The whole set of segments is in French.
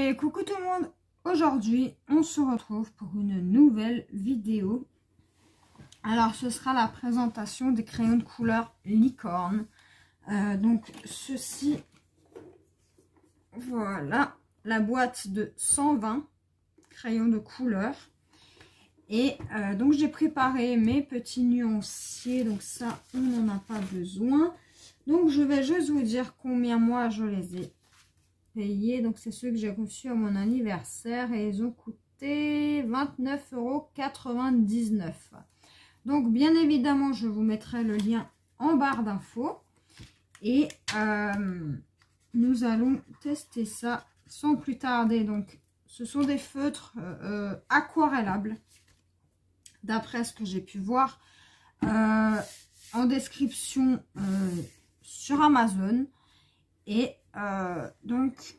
Et coucou tout le monde, aujourd'hui on se retrouve pour une nouvelle vidéo. Alors ce sera la présentation des crayons de couleur licorne. Donc ceci, voilà, la boîte de 120 crayons de couleur. Et donc j'ai préparé mes petits nuanciers, donc ça on n'en a pas besoin. Donc je vais juste vous dire combien moi je les ai payés. Donc c'est ceux que j'ai reçus à mon anniversaire et ils ont coûté 29,99 €. Donc bien évidemment je vous mettrai le lien en barre d'infos. Et nous allons tester ça sans plus tarder. Donc ce sont des feutres aquarellables, d'après ce que j'ai pu voir en description sur Amazon. Et donc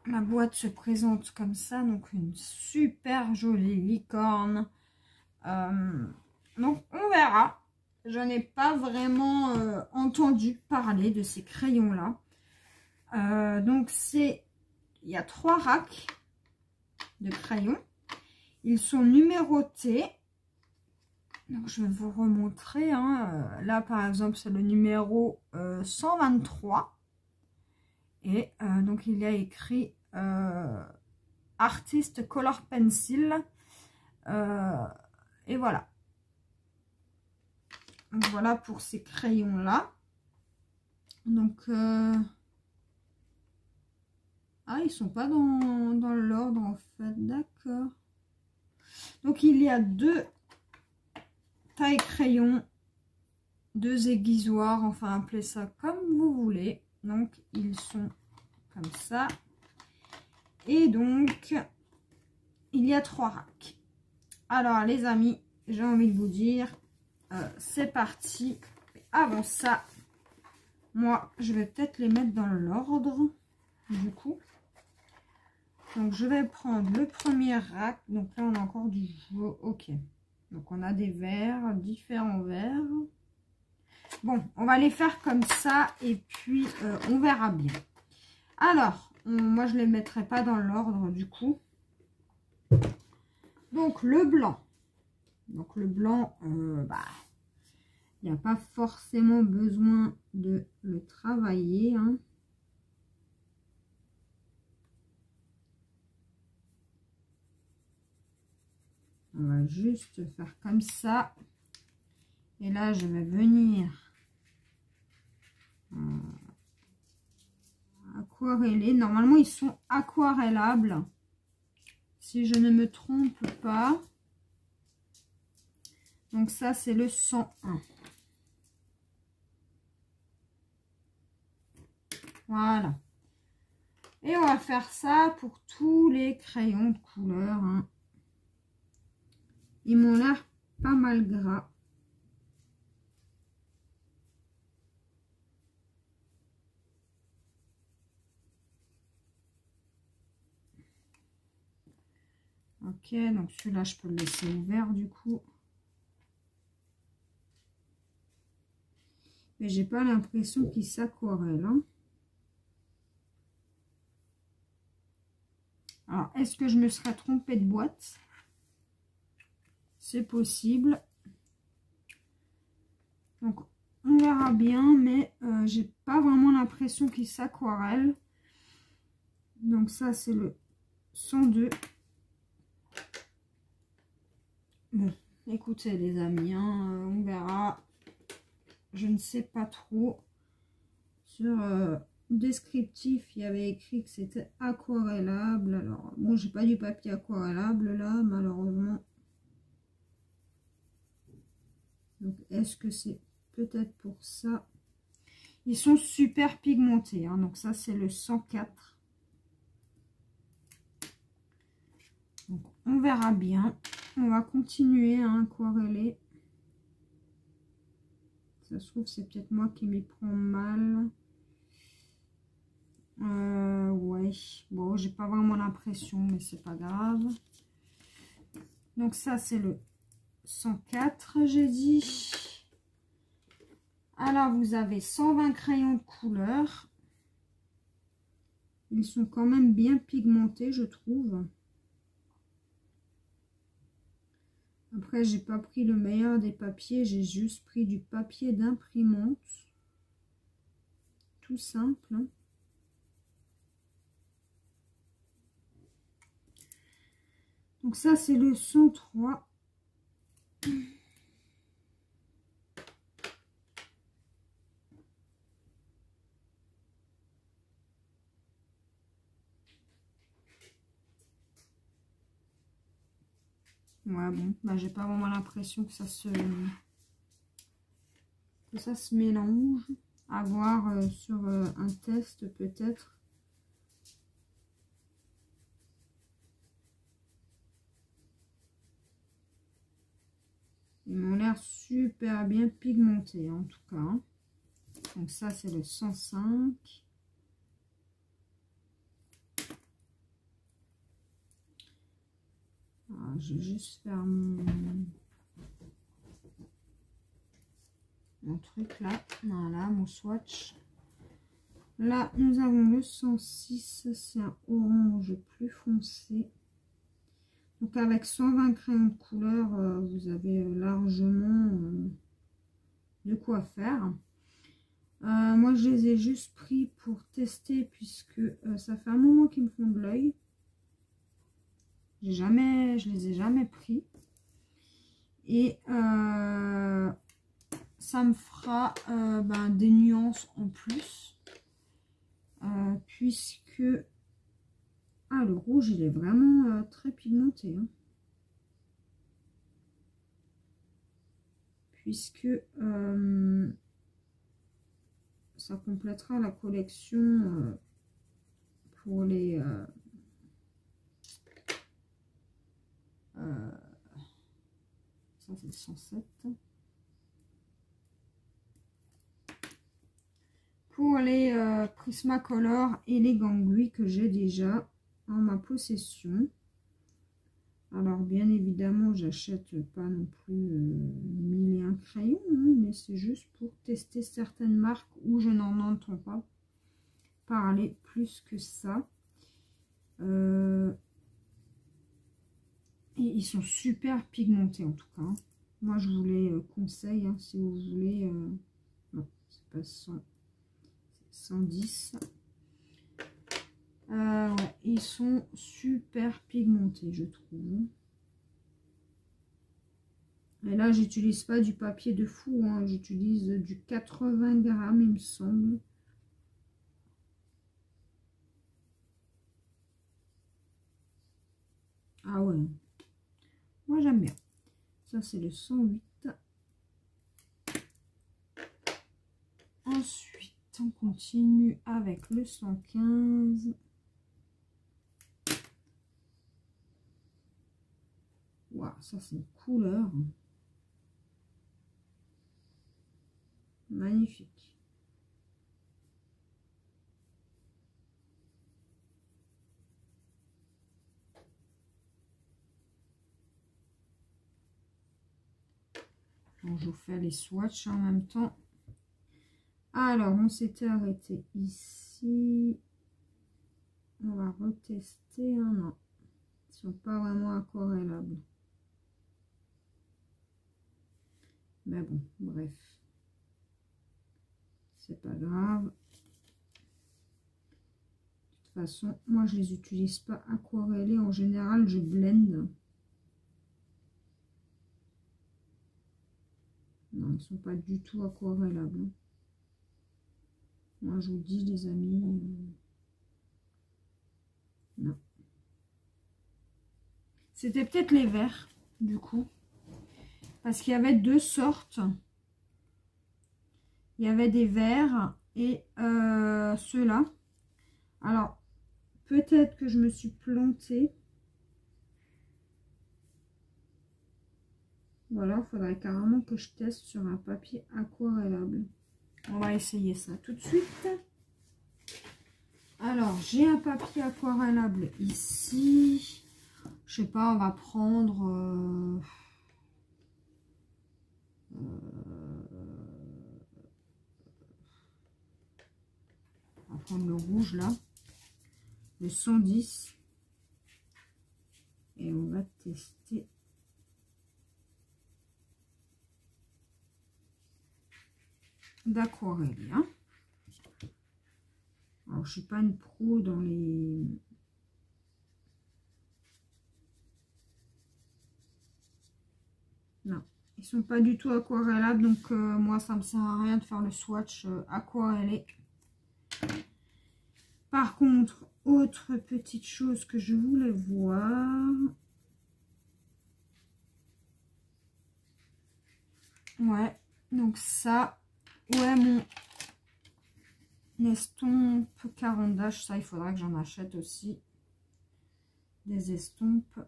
la boîte se présente comme ça, donc une super jolie licorne. Donc on verra. Je n'ai pas vraiment entendu parler de ces crayons là. Donc il y a 3 racks de crayons. Ils sont numérotés. Donc je vais vous remontrer. Là par exemple c'est le numéro 123. Et donc il y a écrit Artist Color Pencil. Et voilà. Donc voilà pour ces crayons là. Donc ah, ils sont pas dans l'ordre en fait, d'accord. Donc il y a 2 tailles crayons, 2 aiguisoirs, enfin appelez ça comme vous voulez. Donc ils sont comme ça. Et donc il y a 3 racks. Alors les amis, j'ai envie de vous dire, c'est parti. Avant ça, moi je vais peut-être les mettre dans l'ordre du coup. Donc je vais prendre le premier rack. Donc là on a encore du jaune. Ok. Donc on a des verts, différents verts. Bon, on va les faire comme ça et puis on verra bien. Alors, moi je les mettrai pas dans l'ordre du coup. Donc le blanc. Donc le blanc, il n'y a pas forcément besoin de le travailler. On va juste faire comme ça. Et là, je vais venir aquareller. Normalement, ils sont aquarellables, si je ne me trompe pas. Donc ça, c'est le 101. Voilà. Et on va faire ça pour tous les crayons de couleur. Ils m'ont l'air pas mal gras. Ok, donc celui-là, je peux le laisser ouvert du coup. Mais j'ai pas l'impression qu'il s'aquarelle. Alors, est-ce que je me serais trompée de boîte? C'est possible. Donc, on verra bien, mais j'ai pas vraiment l'impression qu'il s'aquarelle. Donc ça, c'est le 102. Bon, écoutez les amis, on verra. Je ne sais pas trop. Sur descriptif, il y avait écrit que c'était aquarellable. Alors, bon, j'ai pas du papier aquarellable là, malheureusement. Donc, est-ce que c'est peut-être pour ça? Ils sont super pigmentés. Donc, ça, c'est le 104. Donc, on verra bien. On va continuer à aquareller. Ça se trouve, c'est peut-être moi qui m'y prends mal. Ouais. Bon, j'ai pas vraiment l'impression, mais c'est pas grave. Donc, ça, c'est le 104, j'ai dit. Alors, vous avez 120 crayons de couleur. Ils sont quand même bien pigmentés, je trouve. Après, j'ai pas pris le meilleur des papiers, j'ai juste pris du papier d'imprimante. Tout simple. Donc ça, c'est le 103. Ouais, bon, bah, j'ai pas vraiment l'impression que ça se mélange. À voir sur un test peut-être. Ils m'ont l'air super bien pigmentés en tout cas. Donc ça, c'est le 105. Alors, je vais juste faire mon truc là. Voilà, mon swatch. Là, nous avons le 106. C'est un orange plus foncé. Donc avec 120 crayons de couleur, vous avez largement de quoi faire. Moi, je les ai juste pris pour tester puisque ça fait un moment qu'ils me font de l'œil. Je les ai jamais pris. Et ça me fera des nuances en plus. Puisque... Ah, le rouge, il est vraiment très pigmenté. Hein. Puisque ça complétera la collection pour les... ça, c'est le 107. Pour les Prismacolor et les Gangui que j'ai déjà en ma possession. Alors, bien évidemment, j'achète pas non plus 1001 crayons, hein, mais c'est juste pour tester certaines marques où je n'en entends pas parler plus que ça. Et ils sont super pigmentés en tout cas. Moi, je vous les conseille, hein, si vous voulez. Non, c'est pas 100, c'est 110. Ouais, ils sont super pigmentés, je trouve. Et là, j'utilise pas du papier de fou, hein, j'utilise du 80 grammes, il me semble. Ah ouais, moi j'aime bien. Ça, c'est le 108. Ensuite, on continue avec le 115. Waouh, ça c'est une couleur. Magnifique. Bon, je vous fais les swatchs en même temps. Alors, on s'était arrêté ici. On va retester un an. Ils sont pas vraiment aquarellables. Mais bon, bref. C'est pas grave. De toute façon, moi je les utilise pas aquarellés. En général, je blende. Non, ils sont pas du tout aquarellables. Moi, je vous dis, les amis, non. C'était peut-être les verts, du coup. Parce qu'il y avait deux sortes. Il y avait des verts et ceux-là. Alors, peut-être que je me suis plantée. Voilà, il faudrait carrément que je teste sur un papier aquarellable. On va essayer ça tout de suite. Alors, j'ai un papier aquarellable ici. Je sais pas, on va prendre... on va prendre le rouge là. le 110. Et on va tester d'aquarelle. Hein. Alors, je suis pas une pro dans les... Non, ils sont pas du tout aquarellables. Donc, moi, ça me sert à rien de faire le swatch aquarellé. Par contre, autre petite chose que je voulais voir. Ouais, donc ça, ouais, mon estompe carandache, ça, il faudra que j'en achète aussi. Des estompes.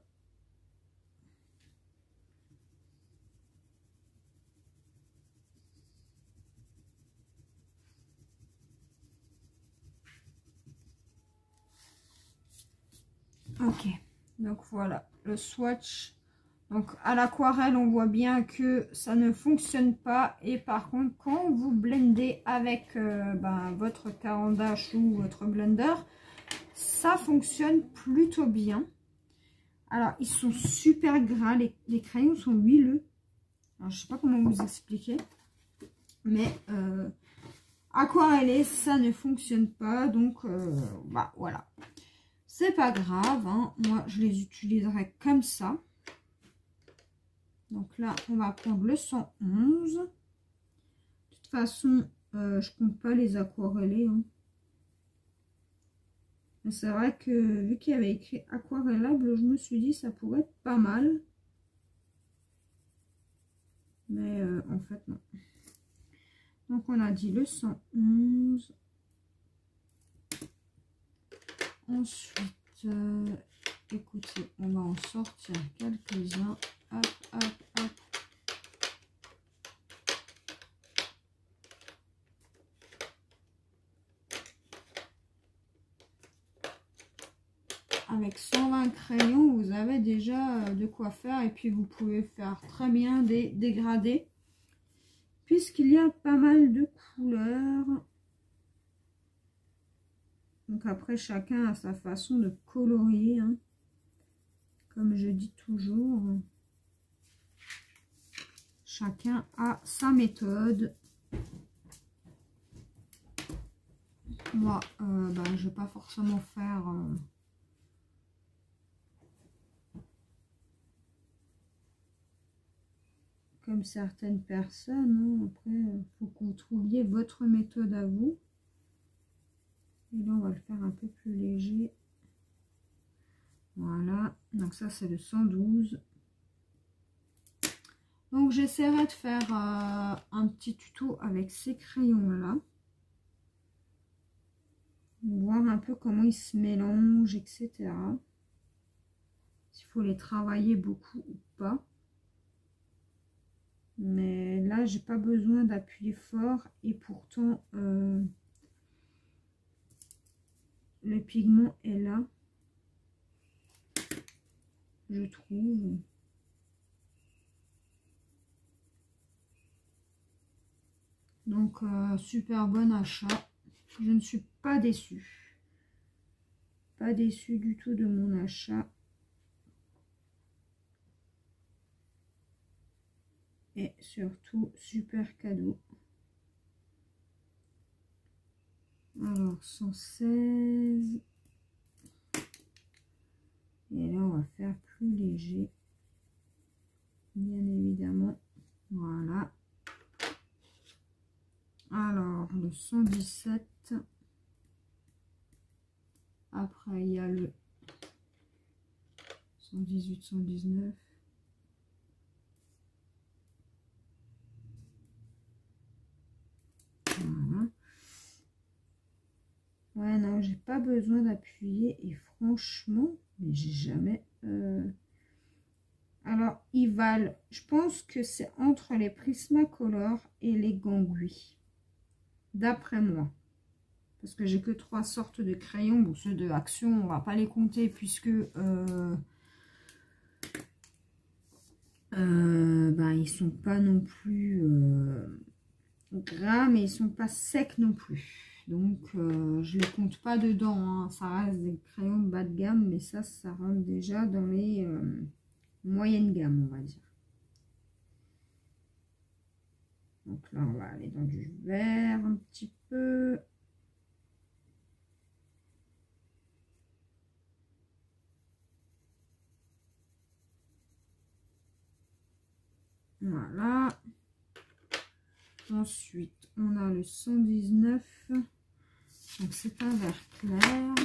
Ok, donc voilà, le swatch. Donc à l'aquarelle, on voit bien que ça ne fonctionne pas. Et par contre, quand vous blendez avec votre carandache ou votre blender, ça fonctionne plutôt bien. Alors, ils sont super gras, les crayons sont huileux. Alors, je sais pas comment vous expliquer. Mais aquarellé, ça ne fonctionne pas. Donc, voilà. C'est pas grave, hein. Moi, je les utiliserai comme ça. Donc là, on va prendre le 111. De toute façon, je compte pas les aquareller. Hein. C'est vrai que vu qu'il y avait écrit aquarellable, je me suis dit ça pourrait être pas mal. Mais en fait, non. Donc, on a dit le 111. Ensuite, écoutez, on va en sortir quelques-uns. Hop, hop, hop. Avec 120 crayons, vous avez déjà de quoi faire. Et puis, vous pouvez faire très bien des dégradés. Puisqu'il y a pas mal de couleurs. Donc après, chacun a sa façon de colorier. Hein. Comme je dis toujours. Chacun a sa méthode. Moi, je vais pas forcément faire... comme certaines personnes. Hein. Après, il faut que vous trouviez votre méthode à vous. Et là, on va le faire un peu plus léger. Voilà. Donc ça, c'est le 112. Donc, j'essaierai de faire un petit tuto avec ces crayons-là. Voir un peu comment ils se mélangent, etc. S'il faut les travailler beaucoup ou pas. Mais là, j'ai pas besoin d'appuyer fort. Et pourtant, le pigment est là. Je trouve. Donc, super bon achat. Je ne suis pas déçue. Pas déçue du tout de mon achat. Et surtout, super cadeau. Alors, 116. Et là, on va faire plus léger. Bien évidemment. Voilà. Alors, le 117. Après, il y a le 118, 119. Voilà. Ouais, non, j'ai pas besoin d'appuyer. Et franchement, mais j'ai jamais... Alors, ils valent... Je pense que c'est entre les Prismacolor et les Gangui. D'après moi. Parce que j'ai que 3 sortes de crayons. Bon, ceux de Action, on va pas les compter puisque ils sont pas non plus gras, mais ils sont pas secs non plus. Donc, je les compte pas dedans, hein. Ça reste des crayons de bas de gamme, mais ça rentre déjà dans les moyennes gammes, on va dire. Donc là, on va aller dans du vert un petit peu. Voilà. Ensuite, on a le 119. Donc, c'est un vert clair.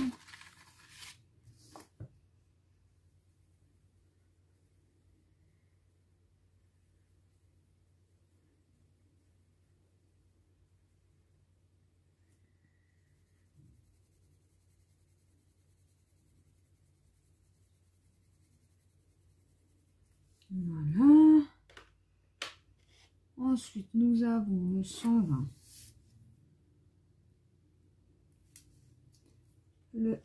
Voilà. Ensuite, nous avons le 120. Le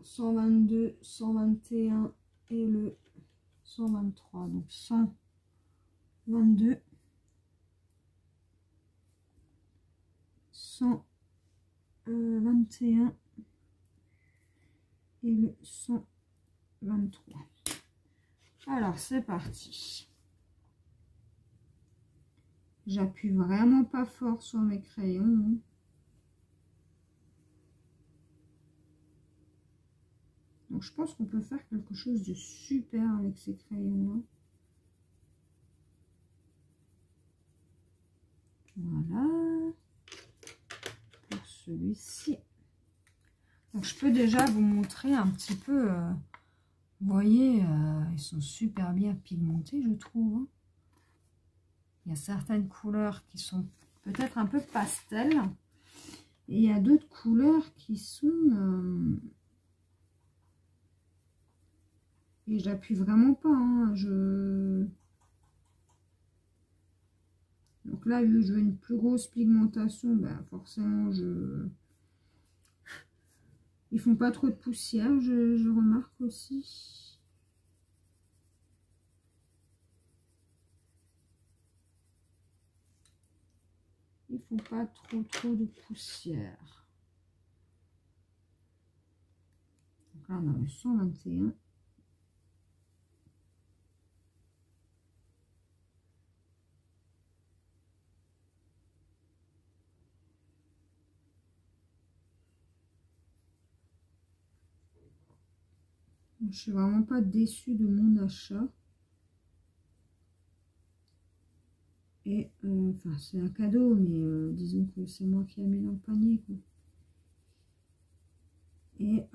122, 121 et le 123. Donc 122, 121 et le 123. Alors, c'est parti. J'appuie vraiment pas fort sur mes crayons, hein. Donc, je pense qu'on peut faire quelque chose de super avec ces crayons-là. Voilà. Pour celui-ci. Donc, je peux déjà vous montrer un petit peu. Vous voyez, ils sont super bien pigmentés, je trouve, hein. Il y a certaines couleurs qui sont peut-être un peu pastel. Et il y a d'autres couleurs qui sont... et j'appuie vraiment pas, hein. Donc là, vu que je veux une plus grosse pigmentation, ben forcément, ils font pas trop de poussière, je remarque aussi. Ils font pas trop de poussière. Donc là, on a le 121. Je suis vraiment pas déçue de mon achat. Et enfin, c'est un cadeau, mais disons que c'est moi qui ai mis dans le panier, quoi. Et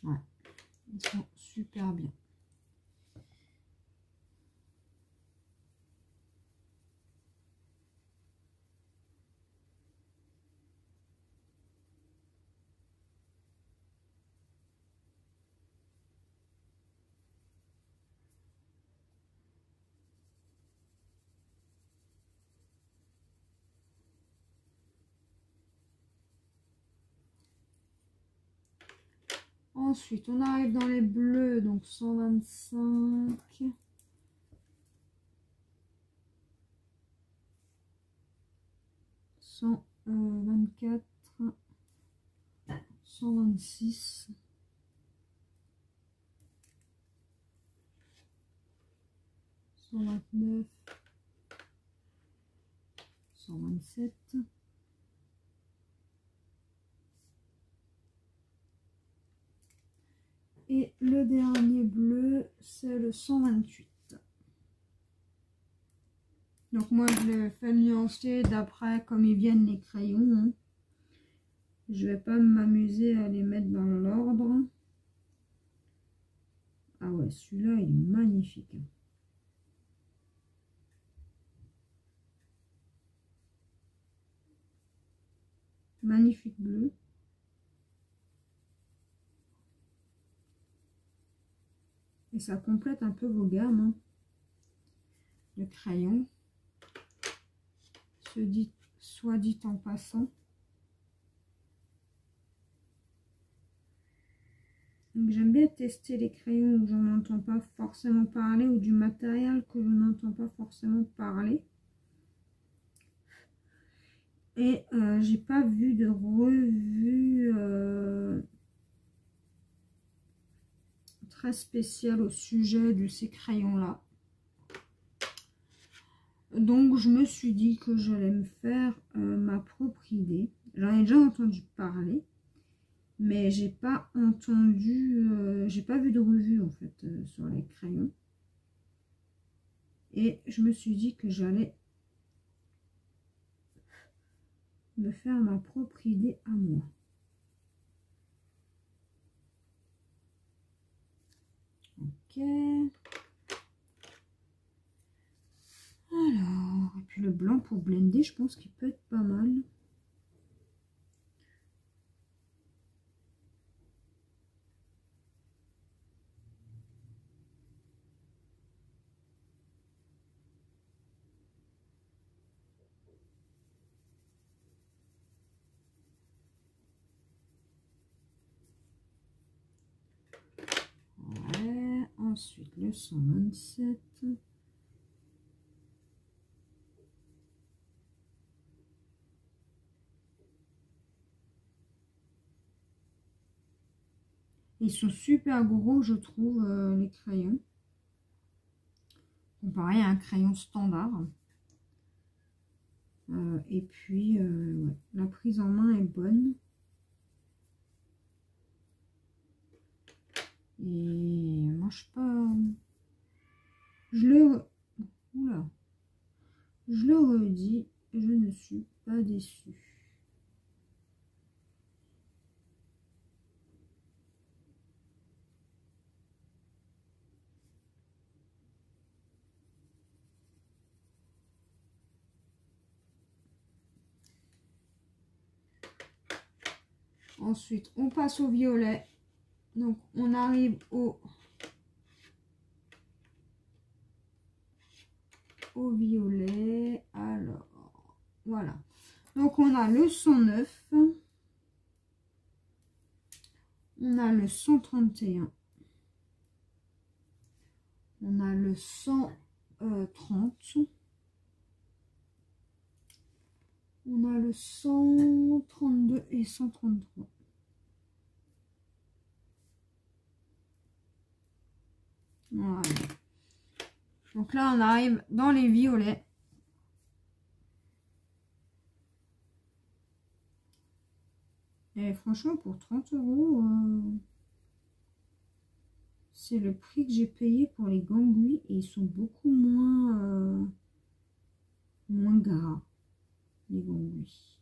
ouais, ils sont super bien. Ensuite, on arrive dans les bleus, donc 125. 124. 126. 129. 127. Et le dernier bleu, c'est le 128. Donc moi, je l'ai fait nuancer d'après comme ils viennent les crayons, hein. Je vais pas m'amuser à les mettre dans l'ordre. Ah ouais, celui-là, il est magnifique, hein. Magnifique bleu. Et ça complète un peu vos gammes, hein. Le crayon. Soit dit en passant. Donc j'aime bien tester les crayons où j'en entends pas forcément parler ou du matériel que je n'entends pas forcément parler. Et j'ai pas vu de revue très spéciale au sujet de ces crayons-là. Donc je me suis dit que j'allais me faire ma propre idée. J'en ai déjà entendu parler, mais j'ai pas entendu, j'ai pas vu de revue en fait sur les crayons. Et je me suis dit que j'allais me faire ma propre idée à moi. Ok. Alors, et puis le blanc pour blender, je pense qu'il peut être pas mal. Ouais, ensuite le 127. Ils sont super gros, je trouve, les crayons. Comparé à un crayon standard. Et puis, ouais, la prise en main est bonne. Et moi, je sais pas... Oula. Je le redis, je ne suis pas déçue. Ensuite, on passe au violet. Donc, on arrive au violet. Alors, voilà. Donc, on a le 109. On a le 131. On a le 130. On a le 132 et 133. Voilà. Donc là, on arrive dans les violets. Et franchement, pour 30 €, c'est le prix que j'ai payé pour les ganguis. Et ils sont beaucoup moins, moins gras, les ganguis.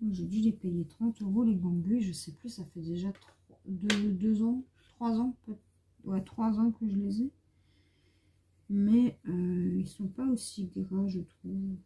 J'ai dû les payer 30 € les ganguis. Je sais plus, ça fait déjà 2 ans, 3 ans, peut-être. Ouais, 3 ans que je les ai. Mais ils sont pas aussi gras, je trouve.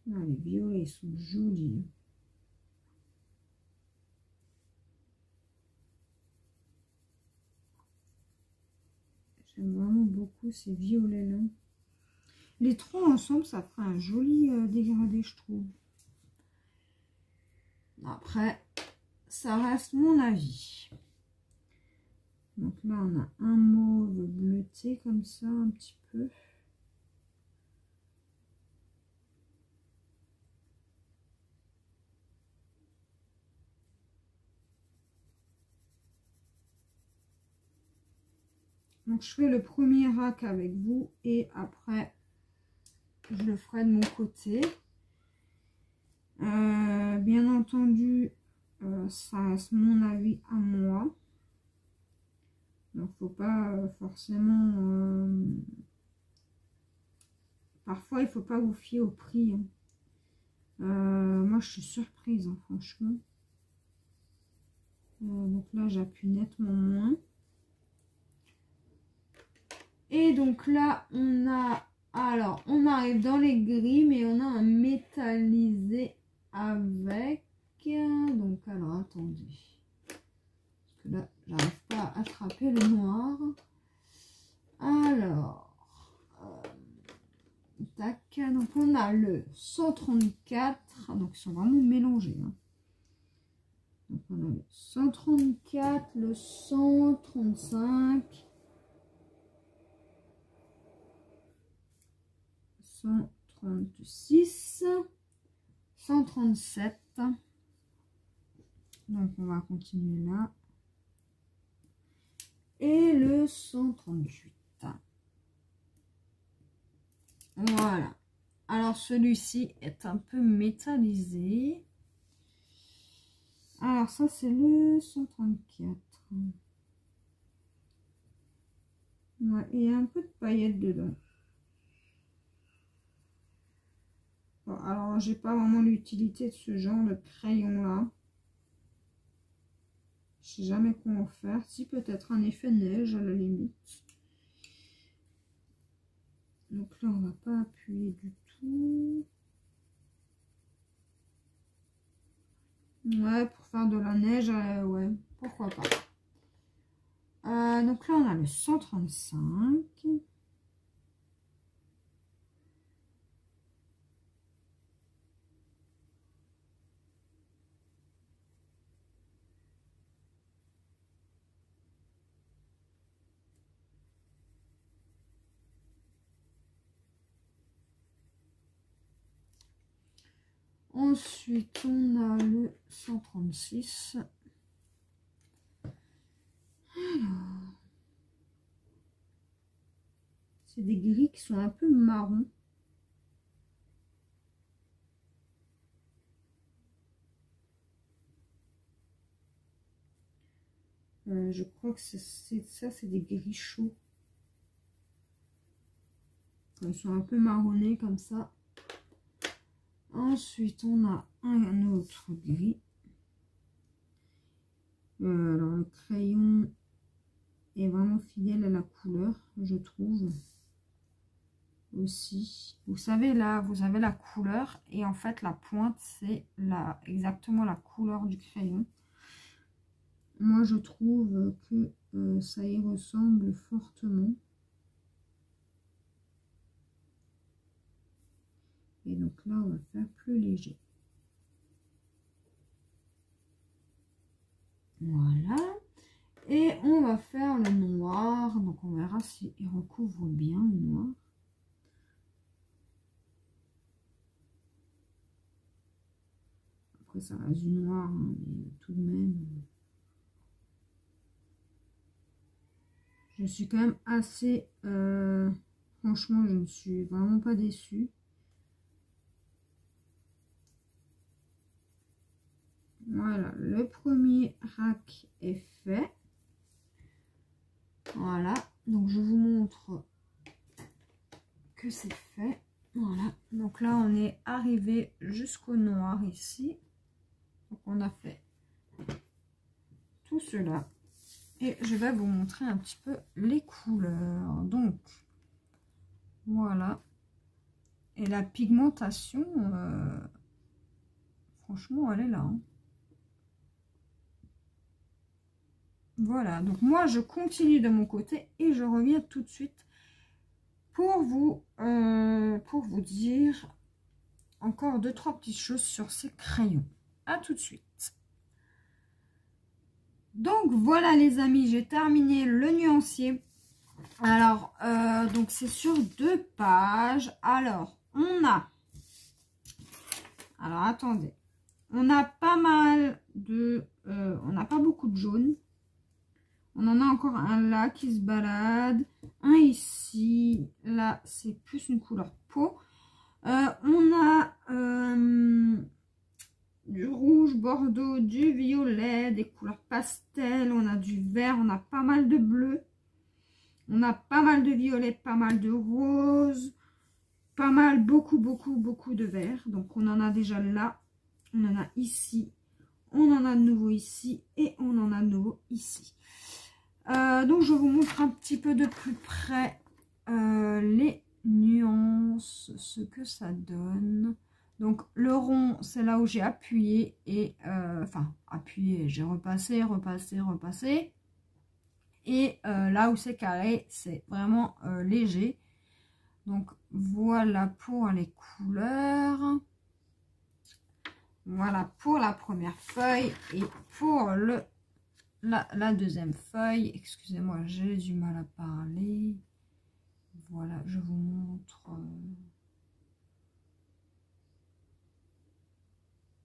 Ah, les violets, ils sont jolis. J'aime vraiment beaucoup ces violets-là. Les trois ensemble, ça ferait un joli dégradé, je trouve. Après, ça reste mon avis. Donc là, on a un mauve bleuté comme ça, un petit peu. Donc je fais le premier rack avec vous et après je le ferai de mon côté. Bien entendu, ça reste mon avis à moi. Donc faut pas forcément... parfois il faut pas vous fier au prix. Hein. Moi je suis surprise, hein, franchement. Donc là j'appuie nettement moins. Et donc là, on a... Alors, on arrive dans les gris, mais on a un métallisé avec... Donc, alors, attendez. Parce que là, j'arrive pas à attraper le noir. Alors... tac. Donc, on a le 134. Donc, ils sont vraiment mélangés. Hein. Donc, on a le 134, le 135... 136, 137. Donc on va continuer là. Et le 138. Voilà. Alors celui-ci est un peu métallisé. Alors ça c'est le 134. Ouais, il y a un peu de paillettes dedans. Bon, alors, j'ai pas vraiment l'utilité de ce genre de crayon-là. Je sais jamais quoi en faire. Si, peut-être un effet neige à la limite. Donc là, on va pas appuyer du tout. Ouais, pour faire de la neige, ouais, pourquoi pas. Donc là, on a le 135. Ensuite, on a le 136. Alors, c'est des gris qui sont un peu marrons. Je crois que c'est ça, c'est des gris chauds. Ils sont un peu marronnés comme ça. Ensuite, on a un autre gris. Alors, le crayon est vraiment fidèle à la couleur, je trouve. Aussi. Vous savez, là, vous avez la couleur. Et en fait, la pointe, c'est exactement la couleur du crayon. Moi, je trouve que ça y ressemble fortement. Et donc là, on va faire plus léger. Voilà. Et on va faire le noir. Donc, on verra s'il recouvre bien le noir. Après, ça reste du noir, hein, mais tout de même... Je suis quand même assez... franchement, je ne suis vraiment pas déçue. Voilà, le premier rack est fait. Voilà, donc je vous montre que c'est fait. Voilà, donc là on est arrivé jusqu'au noir ici. Donc on a fait tout cela. Et je vais vous montrer un petit peu les couleurs. Donc, voilà. Et la pigmentation, franchement, elle est là. Hein. Voilà, donc moi je continue de mon côté et je reviens tout de suite pour vous dire encore 2-3 petites choses sur ces crayons. À tout de suite. Donc voilà les amis, j'ai terminé le nuancier. Alors, donc c'est sur 2 pages. Alors, on a... Alors, attendez. On a pas mal de... on n'a pas beaucoup de jaune. On en a encore un là qui se balade. Un ici. Là, c'est plus une couleur peau. On a du rouge, bordeaux, du violet, des couleurs pastel. On a du vert, on a pas mal de bleu. On a pas mal de violet, pas mal de rose. Pas mal, beaucoup de vert. Donc, on en a déjà là. On en a ici. On en a de nouveau ici. Et on en a de nouveau ici. Donc je vous montre un petit peu de plus près les nuances, ce que ça donne. Donc le rond, c'est là où j'ai appuyé et enfin appuyé, j'ai repassé, repassé, repassé. Et là où c'est carré, c'est vraiment léger. Donc voilà pour les couleurs. Voilà pour la première feuille et pour la deuxième feuille. Excusez-moi, j'ai du mal à parler. Voilà, je vous montre.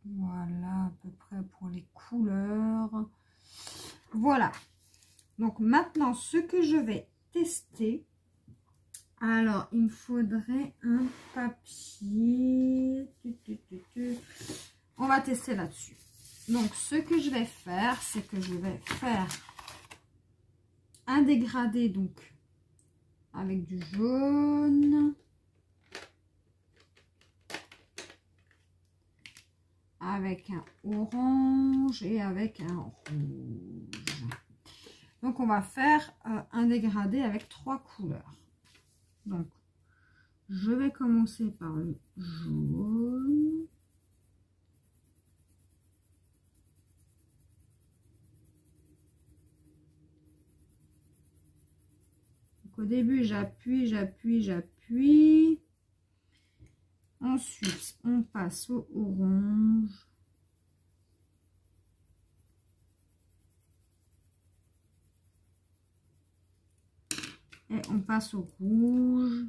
Voilà à peu près pour les couleurs. Voilà. Donc maintenant, ce que je vais tester. Alors, il me faudrait un papier. On va tester là-dessus. Donc, ce que je vais faire, c'est que je vais faire un dégradé, donc, avec du jaune. Avec un orange et avec un rouge. Donc, on va faire un dégradé avec 3 couleurs. Donc, je vais commencer par le jaune. Donc, au début, j'appuie, j'appuie, j'appuie. Ensuite, on passe au orange. Et on passe au rouge.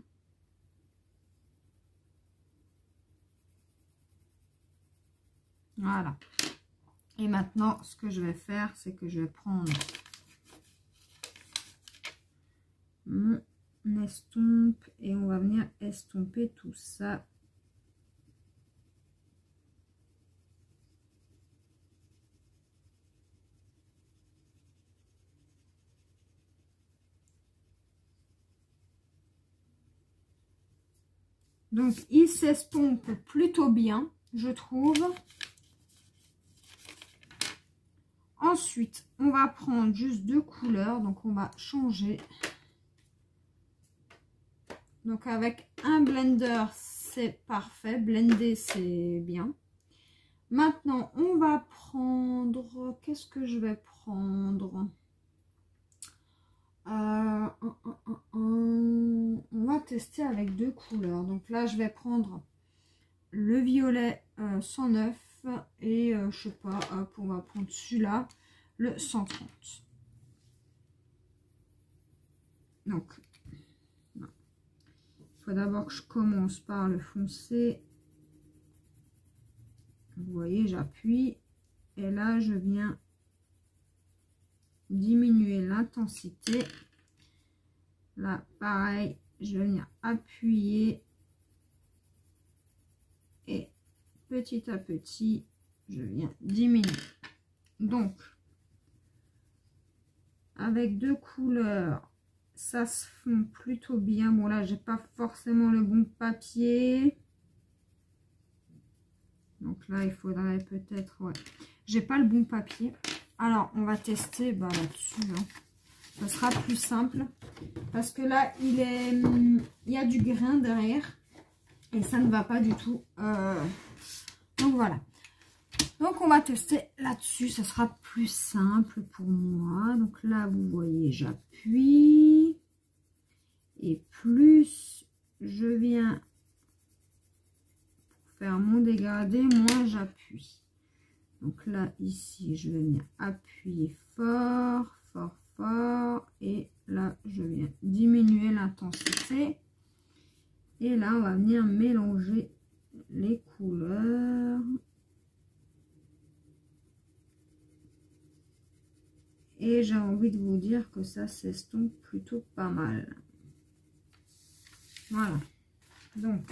Voilà. Et maintenant, ce que je vais faire, c'est que je vais prendre mon estompe et on va venir estomper tout ça. Donc, il s'estompe plutôt bien, je trouve. Ensuite, on va prendre juste 2 couleurs. Donc, on va changer. Donc, avec un blender, c'est parfait. Blender, c'est bien. Maintenant, on va prendre... Qu'est-ce que je vais prendre? On va tester avec 2 couleurs. Donc là, je vais prendre le violet 109 et je sais pas, hop, on va prendre celui-là, le 130. Donc, il faut d'abord que je commence par le foncé. Vous voyez, j'appuie et là, je viens diminuer l'intensité. Là, pareil, je vais venir appuyer et petit à petit, je viens diminuer. Donc, avec 2 couleurs, ça se fond plutôt bien. Bon, là, j'ai pas forcément le bon papier. Donc là, il faudrait peut-être... Ouais, j'ai pas le bon papier. Alors, on va tester là-dessus. Hein. Ça sera plus simple. Parce que là, il y a du grain derrière. Et ça ne va pas du tout. Donc, voilà. Donc, on va tester là-dessus. Ça sera plus simple pour moi. Donc là, vous voyez, j'appuie. Et plus je viens faire mon dégradé, moins j'appuie. Donc là, ici, je vais venir appuyer fort, fort, fort. Et là, je viens diminuer l'intensité. Et là, on va venir mélanger les couleurs. Et j'ai envie de vous dire que ça s'estompe plutôt pas mal. Voilà. Donc,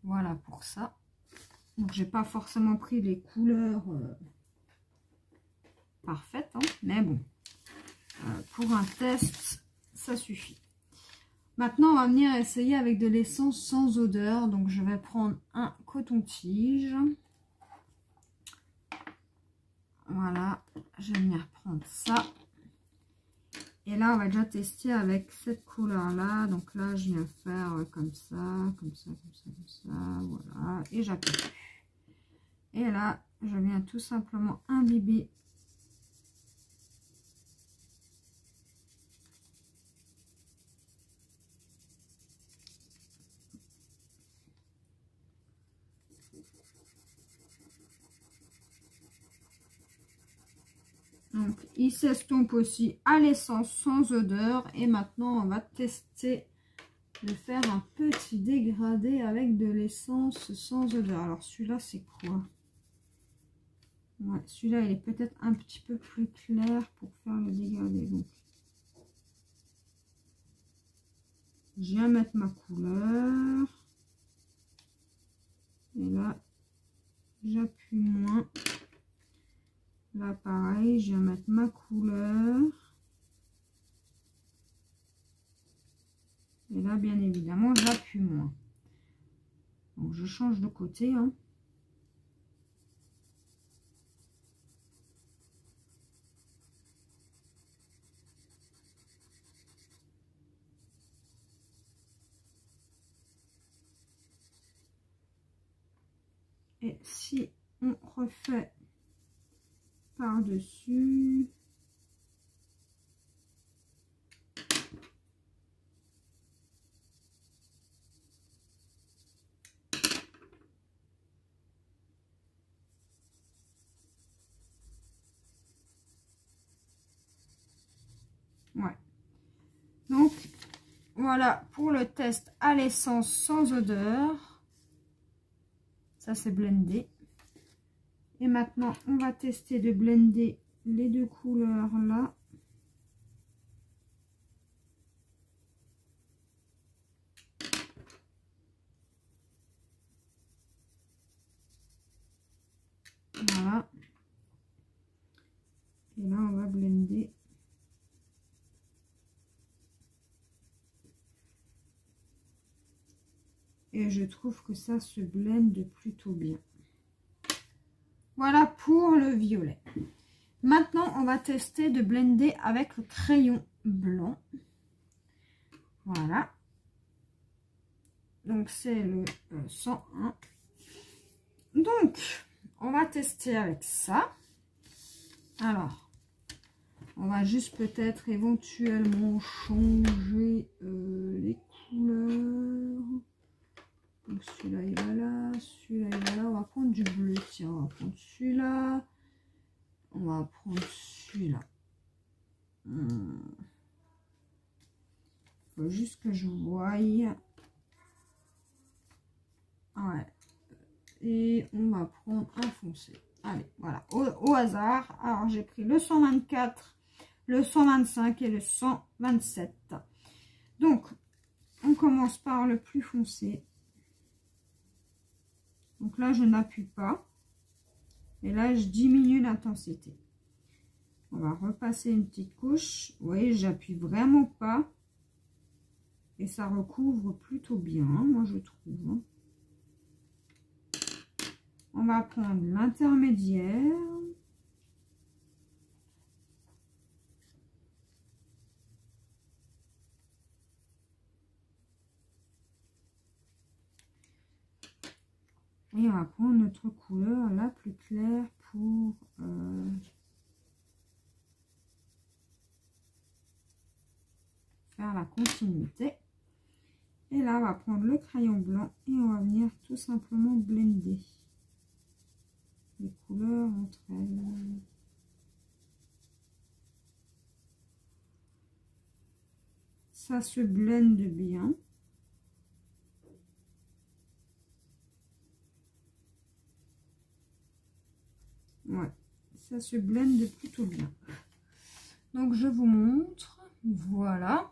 voilà pour ça. Donc, j'ai pas forcément pris les couleurs parfaites. Hein, mais bon, pour un test, ça suffit. Maintenant, on va venir essayer avec de l'essence sans odeur. Donc, je vais prendre un coton-tige. Voilà, je vais venir prendre ça. Et là, on va déjà tester avec cette couleur-là. Donc là, je viens faire comme ça, comme ça, comme ça, comme ça. Voilà. Et j'appuie. Et là, je viens tout simplement imbiber. Donc, il s'estompe aussi à l'essence sans odeur. Et maintenant, on va tester de faire un petit dégradé avec de l'essence sans odeur. Alors, celui-là, c'est quoi? Ouais, celui-là, il est peut-être un petit peu plus clair pour faire le dégradé. Donc, je viens mettre ma couleur. Et là, j'appuie moins. Là, pareil, je viens mettre ma couleur. Et là, bien évidemment, j'appuie moins. Donc, je change de côté. Hein. Et si on refait par-dessus... Ouais. Donc, voilà pour le test à l'essence sans odeur. Ça, c'est blendé. Et maintenant, on va tester de blender les deux couleurs là. Voilà. Et là, on va blender. Et je trouve que ça se blende plutôt bien. Voilà pour le violet. Maintenant, on va tester de blender avec le crayon blanc. Voilà. Donc, c'est le 101. Donc, on va tester avec ça. Alors, on va juste peut-être éventuellement changer les couleurs. Donc, celui-là, il va là. Celui-là, il va là. On va prendre du bleu. Tiens, on va prendre celui-là. On va prendre celui-là. Faut juste que je voie. Ouais. Et on va prendre un foncé. Allez, voilà, au hasard. Alors, j'ai pris le 124, le 125 et le 127. Donc, on commence par le plus foncé. Donc là, je n'appuie pas. Et là, je diminue l'intensité. On va repasser une petite couche. Vous voyez, j'appuie vraiment pas. Et ça recouvre plutôt bien, hein, moi je trouve. On va prendre l'intermédiaire. Et on va prendre notre couleur la plus claire pour faire la continuité. Et là, on va prendre le crayon blanc et on va venir tout simplement blender les couleurs entre elles. Ça se blende bien. Ouais, ça se blende plutôt bien. Donc, je vous montre. Voilà.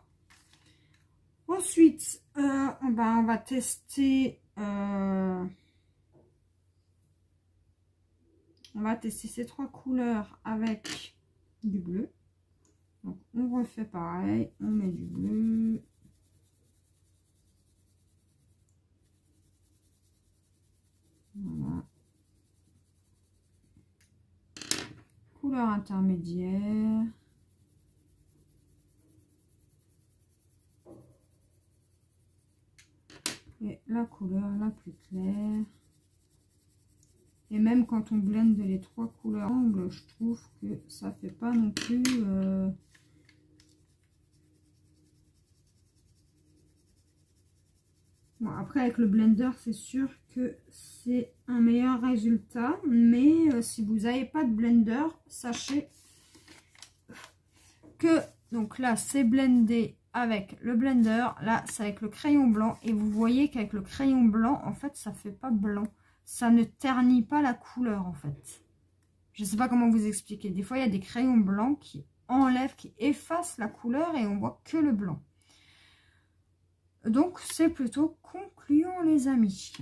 Ensuite, on va tester... on va tester ces trois couleurs avec du bleu. Donc, on refait pareil. On met du bleu. Voilà. Couleur intermédiaire. et la couleur la plus claire. Et même quand on blende les 3 couleurs ensemble, je trouve que ça fait pas non plus... Bon, après, avec le blender, c'est sûr que c'est un meilleur résultat. Mais si vous n'avez pas de blender, sachez que... Donc là, c'est blendé avec le blender. Là, c'est avec le crayon blanc. Et vous voyez qu'avec le crayon blanc, en fait, ça fait pas blanc. Ça ne ternit pas la couleur, en fait. Je ne sais pas comment vous expliquer. Des fois, il y a des crayons blancs qui enlèvent, qui effacent la couleur et on voit que le blanc. Donc, c'est plutôt concluant, les amis.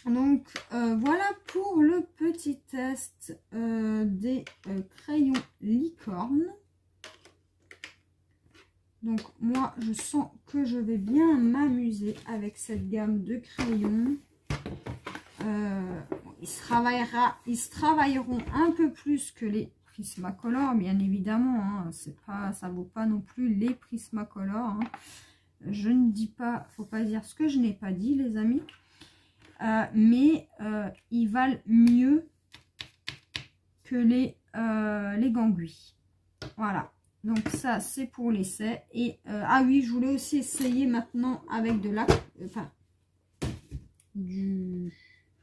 Donc, voilà pour le petit test des crayons licorne. Donc, moi, je sens que je vais bien m'amuser avec cette gamme de crayons. Ils se travailleront un peu plus que les Prismacolor, bien évidemment. Hein, ça vaut pas non plus les Prismacolor. Hein. Je ne dis pas, faut pas dire ce que je n'ai pas dit, les amis. Mais ils valent mieux que les Gangui. Voilà. Donc ça, c'est pour l'essai. Et ah oui, je voulais aussi essayer maintenant avec de la, du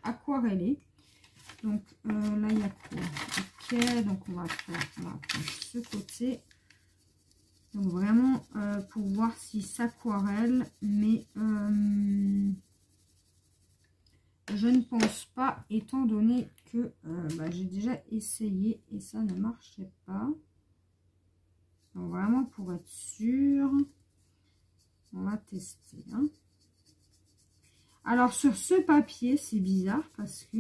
aquarellé. Donc là, il y a quoi? Ok, donc on va prendre ce côté. Donc vraiment pour voir si s'aquarelle, mais je ne pense pas, étant donné que j'ai déjà essayé et ça ne marchait pas. Donc vraiment pour être sûr, on va tester. Hein. Alors sur ce papier, c'est bizarre parce que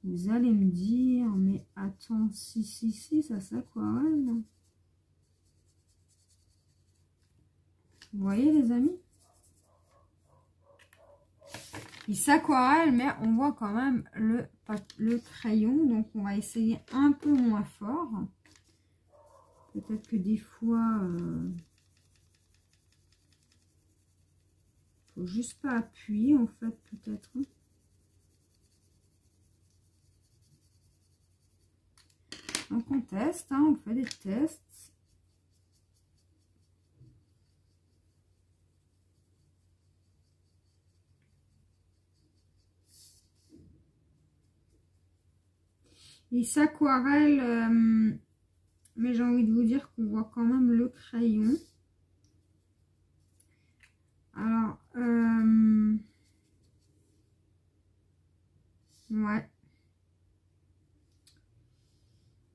vous allez me dire, mais attends, si, ça s'aquarelle. Vous voyez les amis? Il s'aquarelle, mais on voit quand même le crayon. Donc on va essayer un peu moins fort. Peut-être que des fois, faut juste pas appuyer en fait, peut-être. Donc on teste, hein, on fait des tests. Il s'aquarelle, mais j'ai envie de vous dire qu'on voit quand même le crayon. Alors, ouais.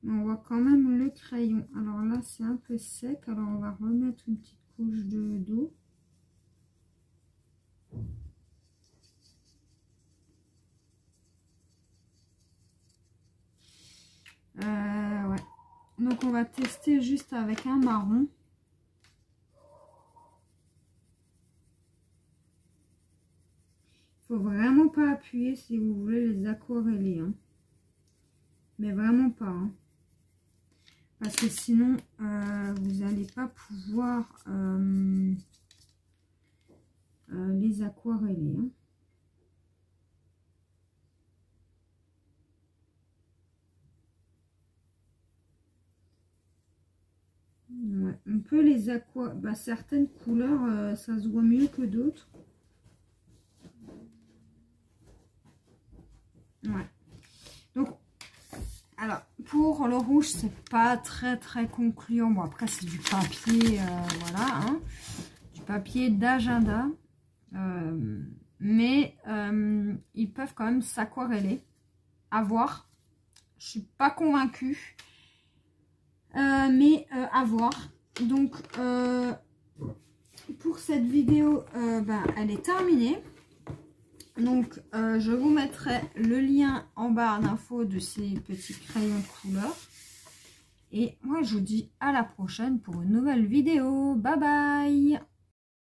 On voit quand même le crayon. Alors là, c'est un peu sec. Alors, on va remettre une petite couche d'eau. Ouais. Donc, on va tester juste avec un marron. Faut vraiment pas appuyer si vous voulez les aquareller. Hein. Mais vraiment pas. Hein. Parce que sinon, vous n'allez pas pouvoir les aquareller. Hein. Ouais. On peut les aquareller. Certaines couleurs, ça se voit mieux que d'autres. Ouais. Donc, alors, pour le rouge, c'est pas très concluant. Bon, après, c'est du papier, voilà, hein, du papier d'agenda. Mais ils peuvent quand même s'aquareller. À voir. Je suis pas convaincue. Mais à voir. Donc, pour cette vidéo, elle est terminée. Donc, je vous mettrai le lien en barre d'infos de ces petits crayons de couleur. Et moi, je vous dis à la prochaine pour une nouvelle vidéo. Bye bye!